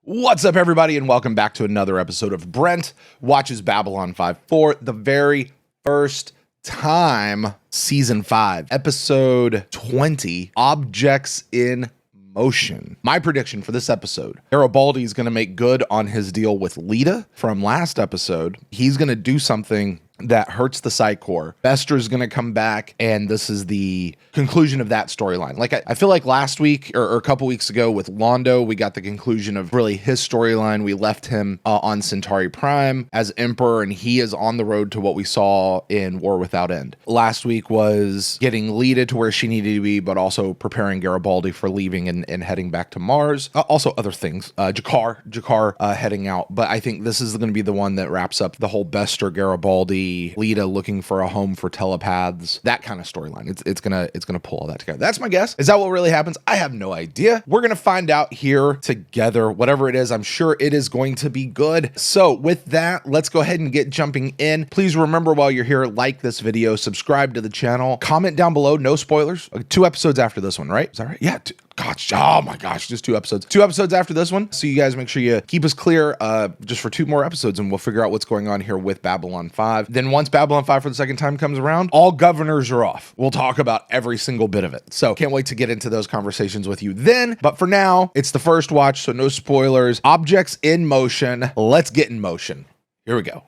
What's up, everybody, and welcome back to another episode of Brent Watches Babylon 5 for the very first time. Season 5, episode 20, Objects in Motion. My prediction for this episode, Garibaldi is going to make good on his deal with Lyta from last episode. He's going to do something that hurts the Psi Corps. Bester's going to come back, and this is the conclusion of that storyline. Like, I feel like last week or a couple weeks ago with Londo, we got the conclusion of really his storyline. We left him on Centauri Prime as Emperor, and he is on the road to what we saw in War Without End. Last week was getting Lyta to where she needed to be, but also preparing Garibaldi for leaving and heading back to Mars. Also other things, Jakar heading out. But I think this is going to be the one that wraps up the whole Bester, Garibaldi, Lyta looking for a home for telepaths, that kind of storyline. It's gonna pull all that together. That's my guess. Is that what really happens? I have no idea. We're gonna find out here together. Whatever it is, I'm sure it is going to be good. So with that, let's go ahead and get jumping in. Please remember, while you're here, like this video, subscribe to the channel, comment down below. No spoilers. 2 episodes after this one, right? Is that right? Yeah. Gosh, oh my gosh, just 2 episodes. 2 episodes after this one. So you guys make sure you keep us clear just for 2 more episodes, and we'll figure out what's going on here with Babylon 5. Then once Babylon 5 for the second time comes around, all governors are off. We'll talk about every single bit of it. So can't wait to get into those conversations with you then. But for now, it's the first watch, so no spoilers. Objects in motion. Let's get in motion. Here we go.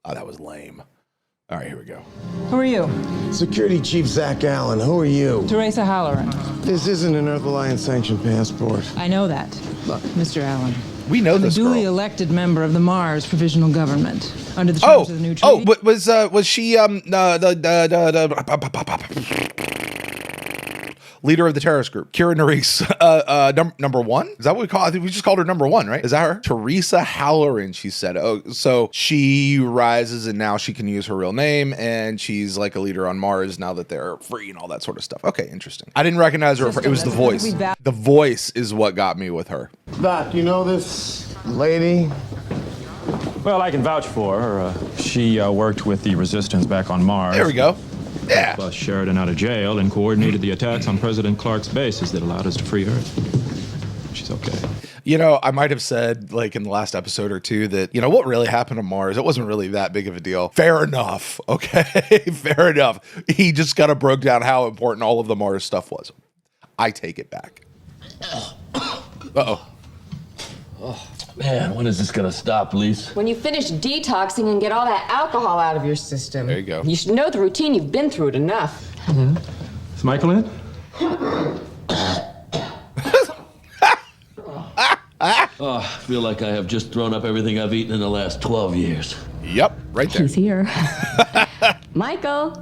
Oh, that was lame. All right, here we go. Who are you? Security Chief Zack Allen. Who are you? Teresa Halloran. This isn't an Earth Alliance sanctioned passport. I know that. Look, Mr. Allen. We know I'm this a duly girl. Elected member of the Mars Provisional Government under the terms of the new treaty. Was she leader of the terrorist group, Kira Nerys, number 1? Is that what we call? I think we just called her number 1, right? Is that her? Teresa Halloran, she said. Oh, so she rises and now she can use her real name, and she's like a leader on Mars now that they're free and all that sort of stuff. Okay, interesting. I didn't recognize her. It was the voice. The voice is what got me with her. Doc, you know this lady? Well, I can vouch for her. She worked with the resistance back on Mars. There we go. Yeah. Bust Sheridan out of jail and coordinated the attacks on President Clark's bases that allowed us to free her. She's okay. You know, I might have said, like, in the last episode or 2 that, you know, what really happened to Mars, it wasn't really that big of a deal. Fair enough, okay? Fair enough. He just kind of broke down how important all of the Mars stuff was. I take it back. Uh-oh. Oh, man, when is this gonna stop, Lise? When you finish detoxing and get all that alcohol out of your system. There you go. You should know the routine. You've been through it enough. Hello? Is Michael in? Oh, I feel like I have just thrown up everything I've eaten in the last 12 years. Yep, right there. He's here. Michael,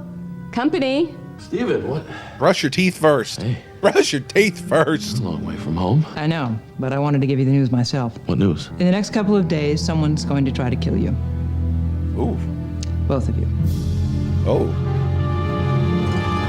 company. Steven, what? Brush your teeth first. Hey. Brush your teeth first. A long way from home. I know, but I wanted to give you the news myself. What news? In the next couple of days, someone's going to try to kill you. Ooh. Both of you. Oh.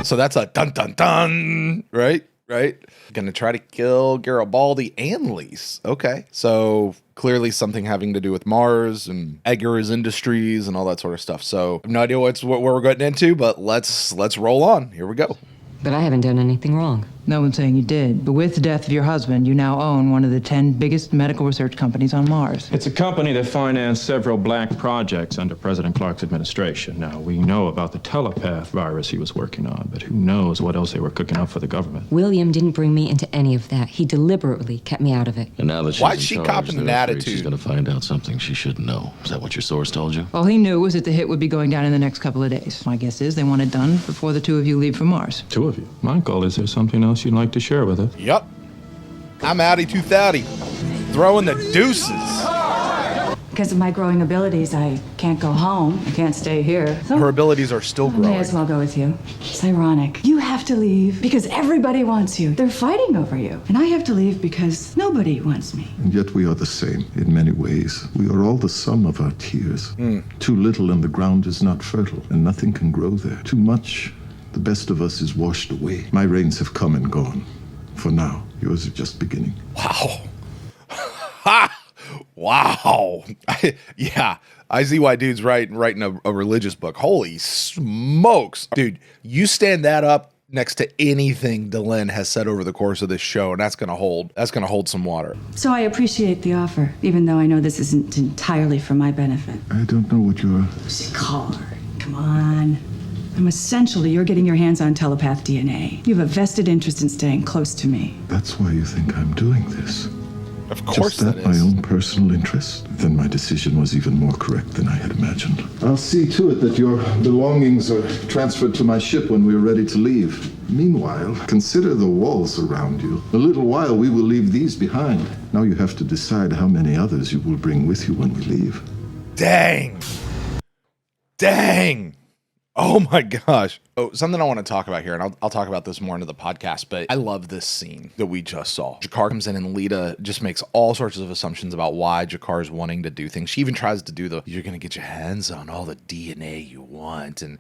So that's a dun dun dun, right? Right? Gonna try to kill Garibaldi and Lise. Okay. So clearly something having to do with Mars and Eggers Industries and all that sort of stuff. So I have no idea what we're getting into, but let's roll on. Here we go. But I haven't done anything wrong. No one's saying you did, but with the death of your husband, you now own one of the 10 biggest medical research companies on Mars. It's a company that financed several black projects under President Clark's administration. Now, we know about the telepath virus he was working on, but who knows what else they were cooking up for the government. William didn't bring me into any of that. He deliberately kept me out of it. And now that she's Why's in she charge, copping an they're afraid attitude? She's gonna find out something she shouldn't know. Is that what your source told you? All he knew was that the hit would be going down in the next couple of days. My guess is they want it done before the 2 of you leave for Mars. 2 of you. Michael, is there something else you'd like to share with us? Yep. I'm outie 230. Throwing the deuces. Because of my growing abilities, I can't go home. I can't stay here. So Her abilities are still I may growing. as well go with you. It's ironic. You have to leave because everybody wants you. They're fighting over you. And I have to leave because nobody wants me. And yet we are the same in many ways. We are all the sum of our tears. Too little and the ground is not fertile, and nothing can grow there. Too much, the best of us is washed away. My reigns have come and gone. For now, yours are just beginning. Wow. Ha! Wow. Yeah, I see why dude's writing a religious book. Holy smokes. Dude, you stand that up next to anything Delenn has said over the course of this show, and that's gonna hold some water. So I appreciate the offer, even though I know this isn't entirely for my benefit. I don't know what you're... Jakar, come on. I'm essential to your getting your hands on telepath DNA. You have a vested interest in staying close to me. That's why you think I'm doing this. Of course Just that my is. own personal interest? Then my decision was even more correct than I had imagined. I'll see to it that your belongings are transferred to my ship when we're ready to leave. Meanwhile, consider the walls around you. In a little while, we will leave these behind. Now you have to decide how many others you will bring with you when we leave. Dang. Oh my gosh. Oh, something I want to talk about here, and I'll talk about this more into the podcast, but I love this scene that we just saw. Jakar comes in and Lyta just makes all sorts of assumptions about why Jakar is wanting to do things. She even tries to do you're going to get your hands on all the DNA you want. And,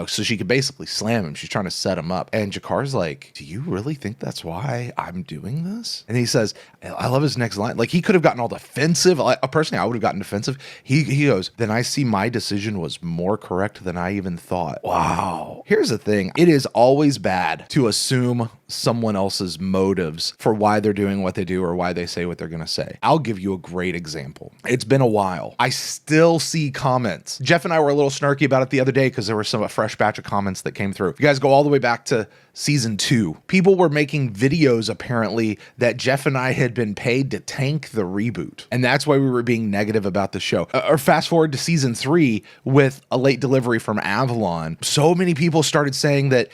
so she could basically slam him. She's trying to set him up. And Jakar's like, do you really think that's why I'm doing this? And he says, I love his next line. Like, he could have gotten all defensive. Personally, I would have gotten defensive. He goes, then I see my decision was more correct than I even thought. Wow. Here's the thing. It is always bad to assume someone else's motives for why they're doing what they do or why they say what they're going to say. I'll give you a great example. It's been a while. I still see comments. Jeff and I were a little snarky about it the other day because there was a fresh batch of comments that came through. If you guys go all the way back to season 2, people were making videos apparently that Jeff and I had been paid to tank the reboot. And that's why we were being negative about the show. Or fast forward to season 3 with a late delivery from Avalon. So many people started saying that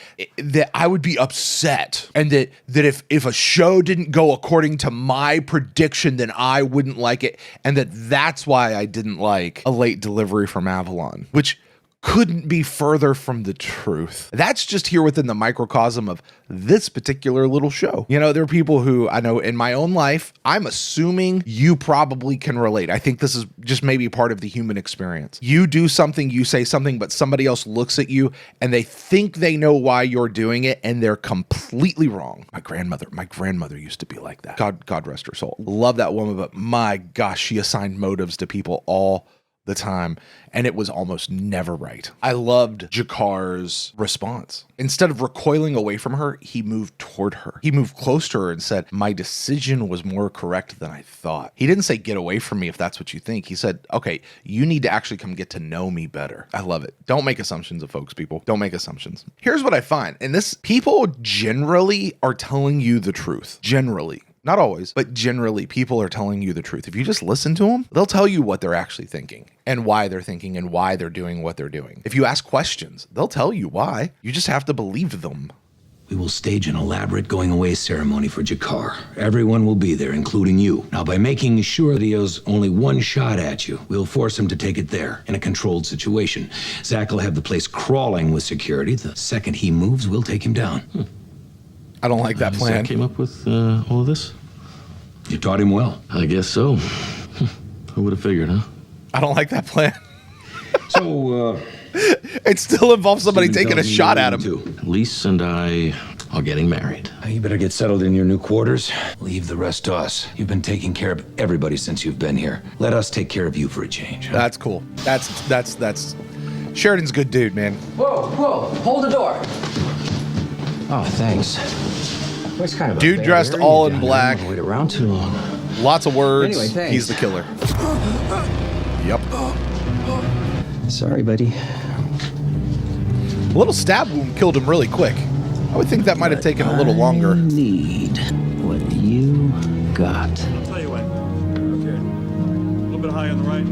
I would be upset and that if a show didn't go according to my prediction, then I wouldn't like it. And that's why I didn't like a late delivery from Avalon, which couldn't be further from the truth. That's just here within the microcosm of this particular little show. There are people who I know in my own life, I'm assuming you probably can relate. I think this is just maybe part of the human experience. You do something, you say something, but somebody else looks at you and they think they know why you're doing it and they're completely wrong. My grandmother used to be like that. God rest her soul. Love that woman, but my gosh, she assigned motives to people all the time, and it was almost never right. I loved Jakar's response. Instead of recoiling away from her, he moved toward her. He moved close to her and said, my decision was more correct than I thought. He didn't say, get away from me if that's what you think. He said, okay, you need to actually come get to know me better. I love it. Don't make assumptions of folks, people. Don't make assumptions. Here's what I find. And this, people generally are telling you the truth. Generally. Not always, but generally people are telling you the truth. If you just listen to them, they'll tell you what they're actually thinking and why they're thinking and why they're doing what they're doing. If you ask questions, they'll tell you why. You just have to believe them. We will stage an elaborate going away ceremony for Jakar. Everyone will be there, including you. Now, by making sure that he has only one shot at you, we'll force him to take it there, in a controlled situation. Zack will have the place crawling with security. The second he moves, we'll take him down. I don't like that plan. Zack came up with all of this? You taught him well. I guess so. I would have figured, huh? I don't like that plan. So, it still involves somebody taking a shot at him. Lise and I are getting married. You better get settled in your new quarters. Leave the rest to us. You've been taking care of everybody since you've been here. Let us take care of you for a change. Huh? That's cool. That's Sheridan's a good dude, man. Whoa, hold the door. Oh, thanks. It's kind of dude dressed all in black. Wait around too long. Lots of words. Anyway, thanks. He's the killer. Yep. Sorry, buddy. A little stab wound killed him really quick. I would think that might have taken a little longer. I need what you got. I'll tell you what. Okay. A little bit high on the right.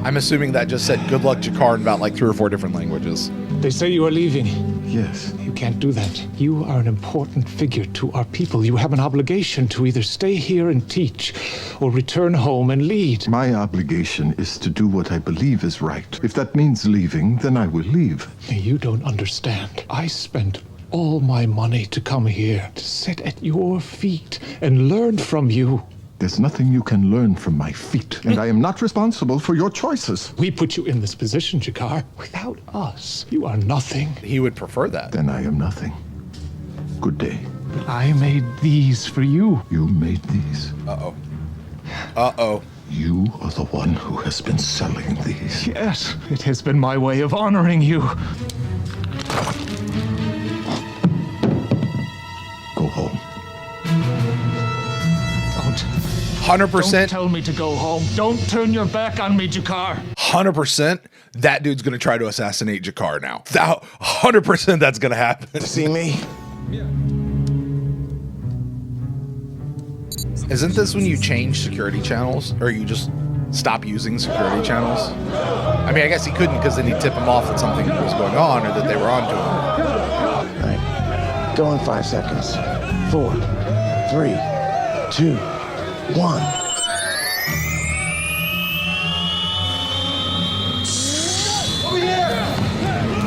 I'm assuming that just said good luck, Jakar, in about like 3 or 4 different languages. They say you are leaving. Yes. You can't do that. You are an important figure to our people. You have an obligation to either stay here and teach or return home and lead. My obligation is to do what I believe is right. If that means leaving, then I will leave. You don't understand. I spent all my money to come here, to sit at your feet and learn from you. There's nothing you can learn from my feet, and I am not responsible for your choices. We put you in this position, Jakar. Without us, you are nothing. He would prefer that. Then I am nothing. Good day. But I made these for you. You made these? Uh-oh. Uh-oh. You are the one who has been selling these. Yes, it has been my way of honoring you. 100%. Don't tell me to go home. Don't turn your back on me, Jakar. 100%, that dude's gonna try to assassinate Jakar now. 100% that's gonna happen. See me? Isn't this when you change security channels? Or you just stop using security channels? I mean, I guess he couldn't because then he'd tip him off that something was going on or that they were onto him. All right. Go in 5 seconds. 4, 3, 2, 1.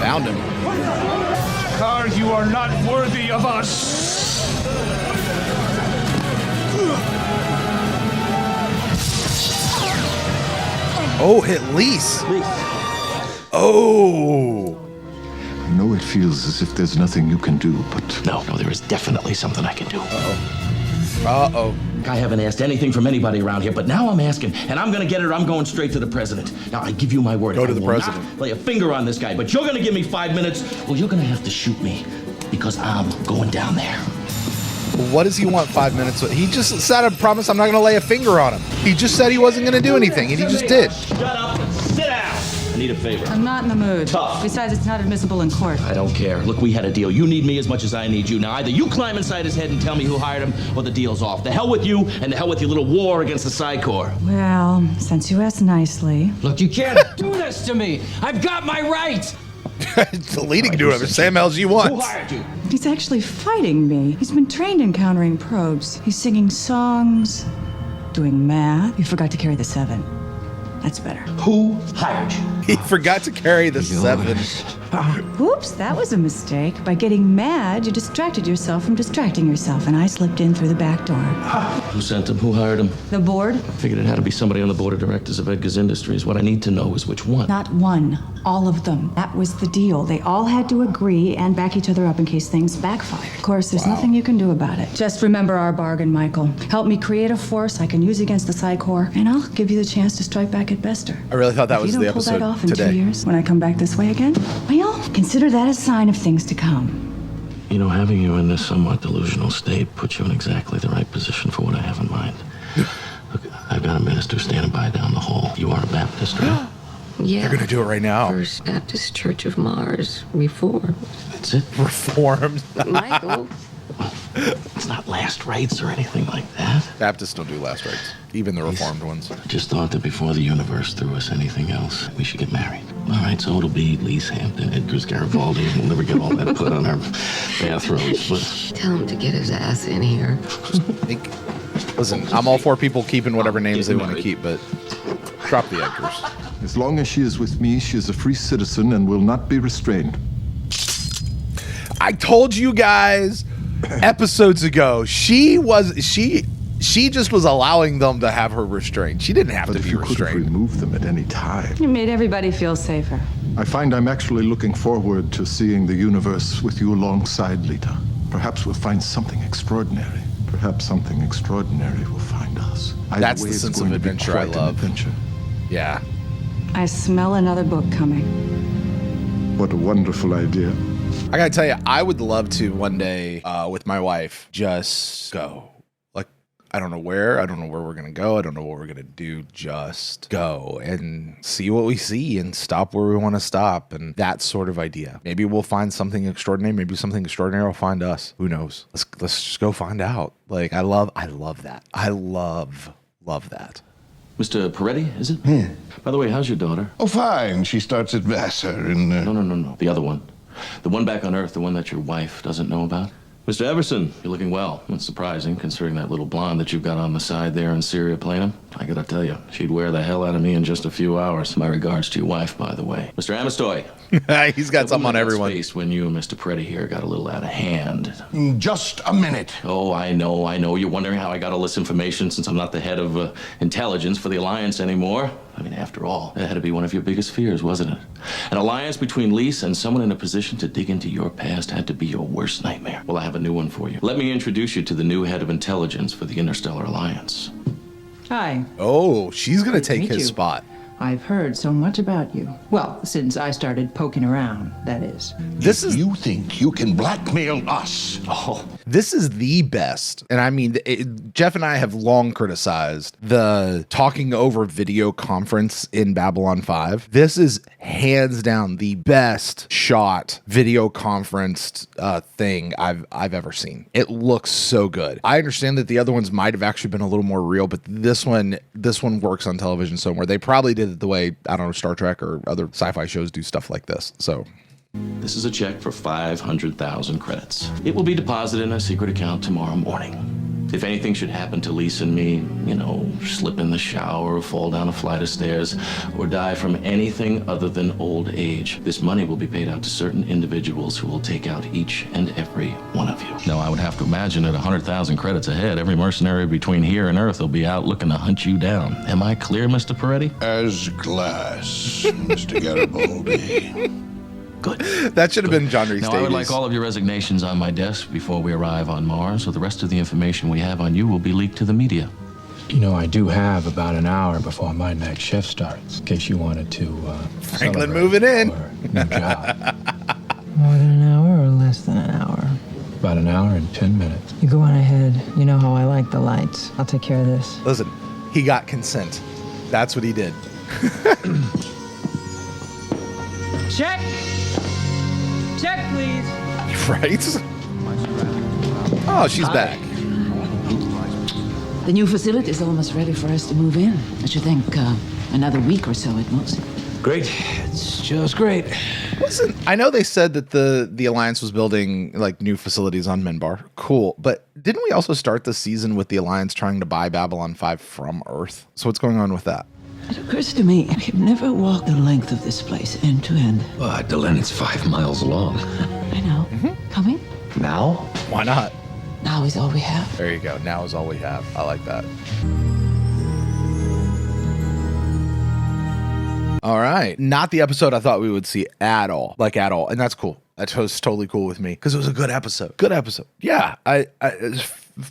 Found him. Jakar, you are not worthy of us. Oh, hit Lise. Oh. I know it feels as if there's nothing you can do, but... No, there is definitely something I can do. Uh-oh. I haven't asked anything from anybody around here, but now I'm asking, and I'm gonna get it. I'm going straight to the president. Now, I give you my word. Go to the I will president. not lay a finger on this guy, but you're gonna give me 5 minutes, or you're gonna have to shoot me, because I'm going down there. What does he want 5 minutes? He just said a promise I'm not going to lay a finger on him. He just said he wasn't going to do anything, and he just did. Shut up and sit down. I need a favor. I'm not in the mood. Tough. Besides, it's not admissible in court. I don't care. Look, we had a deal. You need me as much as I need you. Now, either you climb inside his head and tell me who hired him, or the deal's off. The hell with you, and the hell with your little war against the Psi Corps. Well, since you asked nicely. Look, you can't do this to me. I've got my rights. The leading to whatever Sam LG wants. Who hired you? He's actually fighting me. He's been trained in countering probes. He's singing songs, doing math. You forgot to carry the 7. That's better. Who hired you? He forgot to carry the 7. Oops, that was a mistake. By getting mad, you distracted yourself from distracting yourself, and I slipped in through the back door. Who sent him? Who hired him? The board? Figured it had to be somebody on the board of directors of Edgar's Industries. What I need to know is which one. Not one. All of them. That was the deal. They all had to agree and back each other up in case things backfired. Of course, there's nothing you can do about it. Just remember our bargain, Michael. Help me create a force I can use against the Psi Corps, and I'll give you the chance to strike back at Bester. I really thought that was the If you don't pull episode that off in today. 2 years, when I come back this way again, well, consider that a sign of things to come. You know, having you in this somewhat delusional state puts you in exactly the right position for what I have in mind. Look, I've got a minister standing by down the hall. You are a Baptist, right? Yeah. They're going to do it right now. First Baptist Church of Mars, Reformed. That's it? Reformed. Michael. It's not last rites or anything like that. Baptists don't do last rites, even the Reformed ones. I just thought that before the universe threw us anything else, we should get married. All right, so it'll be Lise Hampton, Edgar's Garibaldi. We'll never get all that put on our bathrobes, but... Tell him to get his ass in here. Listen, I'm all for people keeping whatever names they want to keep, but drop the Edgars. As long as she is with me, she is a free citizen and will not be restrained. I told you guys episodes ago, she just was allowing them to have her restrained. She didn't have But to if be you could have restrained. removed them at any time. You made everybody feel safer. I find I'm actually looking forward to seeing the universe with you alongside, Lyta. Perhaps we'll find something extraordinary. Perhaps something extraordinary will find us. Either That's way, the it's sense going of to be adventure I quite an love. adventure. Yeah. I smell another book coming. What a wonderful idea. I gotta tell you, I would love to one day with my wife just go. Like, I don't know where we're gonna go. I don't know what we're gonna do. Just go and see what we see and stop where we want to stop. And that sort of idea. Maybe we'll find something extraordinary. Maybe something extraordinary will find us. Who knows? Let's just go find out. Like, I love that. I love that. Mr. Peretti, is it? Yeah. By the way, how's your daughter? Oh, fine. She starts at Vassar in... No. The other one. The one back on Earth, the one that your wife doesn't know about. Mr. Everson, you're looking well. That's surprising, considering that little blonde that you've got on the side there in Syria playing him. I gotta tell you, she'd wear the hell out of me in just a few hours. My regards to your wife, by the way. Mr. Amistoy. He's got something on everyone. When you and Mr. Peretti here got a little out of hand. Just a minute. Oh, I know. You're wondering how I got all this information since I'm not the head of intelligence for the Alliance anymore. I mean, after all, that had to be one of your biggest fears, wasn't it? An alliance between Lise and someone in a position to dig into your past had to be your worst nightmare. Well, I have a new one for you. Let me introduce you to the new head of intelligence for the Interstellar Alliance. Hi. Oh, she's gonna take meet his you. spot. I've heard so much about you. Well, since I started poking around, that is. This is You think you can blackmail us? Oh, This is the best. And I mean, Jeff and I have long criticized the talking over video conference in Babylon 5. This is hands down the best shot video conference thing I've ever seen. It looks so good. I understand that the other ones might have actually been a little more real, but this one works on television somewhere. They probably did it the way, I don't know, Star Trek or other sci-fi shows do stuff like this. So This is a check for 500,000 credits. It will be deposited in a secret account tomorrow morning. If anything should happen to Lisa and me, slip in the shower or fall down a flight of stairs or die from anything other than old age, this money will be paid out to certain individuals who will take out each and every one of you. Now, I would have to imagine at 100,000 credits ahead, every mercenary between here and Earth will be out looking to hunt you down. Am I clear, Mr. Peretti? As glass, Mr. Garibaldi. Good. That should have been John Rhys Now, Davies. I would like all of your resignations on my desk before we arrive on Mars, so the rest of the information we have on you will be leaked to the media. I do have about an hour before my night shift starts, in case you wanted to, Franklin celebrate moving in. your new job. More than an hour or less than an hour? About an hour and 10 minutes. You go on ahead. You know how I like the lights. I'll take care of this. Listen, he got consent. That's what he did. Check! Check, please. Right? Oh, she's back. The new facility is almost ready for us to move in. I should think another week or so at most. Great. It's just great. Listen, I know they said that the Alliance was building like new facilities on Minbar. Cool. But didn't we also start the season with the Alliance trying to buy Babylon 5 from Earth? So what's going on with that? It occurs to me, we've never walked the length of this place end to end. Delenn, it's 5 miles long. I know. Coming? Now? Why not? Now is all we have. There you go. Now is all we have. I like that. All right. Not the episode I thought we would see at all. Like at all. And that's cool. That was totally cool with me because it was a good episode. Good episode. Yeah. It was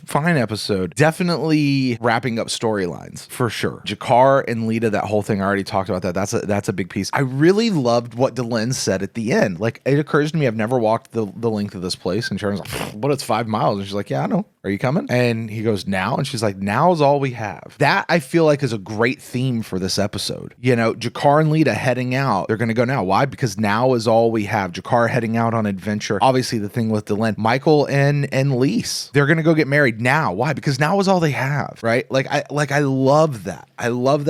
fine episode. Definitely wrapping up storylines for sure. Jakar and Lyta, that whole thing, I already talked about that. That's a big piece. I really loved what Delenn said at the end. Like, it occurs to me, I've never walked the length of this place. And Sharon's like, but it's 5 miles. And she's like, yeah, I know. Are you coming? And he goes, now? And she's like, now is all we have. That I feel like is a great theme for this episode. Jakar and Lyta heading out. They're going to go now. Why? Because now is all we have. Jakar heading out on adventure. Obviously the thing with Delenn, Michael and Lise, they're going to go get married now. Why? Because now is all they have, right? I love that. I love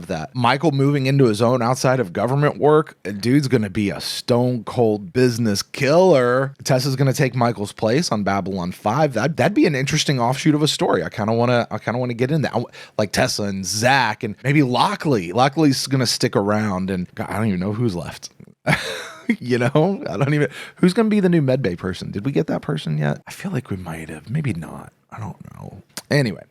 that. Michael moving into his own outside of government work. Dude's going to be a stone cold business killer. Tessa's going to take Michael's place on Babylon 5. That'd be an interesting offshoot of a story. I kind of want to get in that. Like Tessa and Zack and maybe Lockley. Lockley's going to stick around, and God, I don't even know who's left. Who's going to be the new medbay person? Did we get that person yet? I feel like we might have. Maybe not. I don't know. Anyway.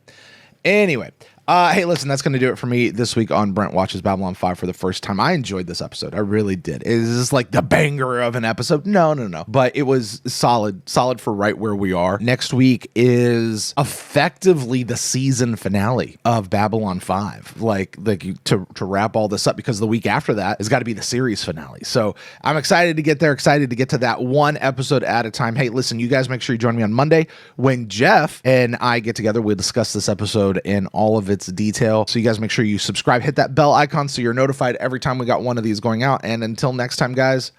Hey, listen, that's going to do it for me this week on Brent Watches Babylon 5 for the first time. I enjoyed this episode. I really did. Is this like the banger of an episode? No. But it was solid for right where we are. Next week is effectively the season finale of Babylon 5. Like to wrap all this up, because the week after that has got to be the series finale. So I'm excited to get there, excited to get to that one episode at a time. Hey, listen, you guys make sure you join me on Monday when Jeff and I get together. We'll discuss this episode in all of its detail. So you guys make sure you subscribe, hit that bell icon so you're notified every time we got one of these going out. And until next time, guys,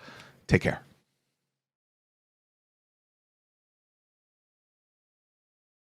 take care.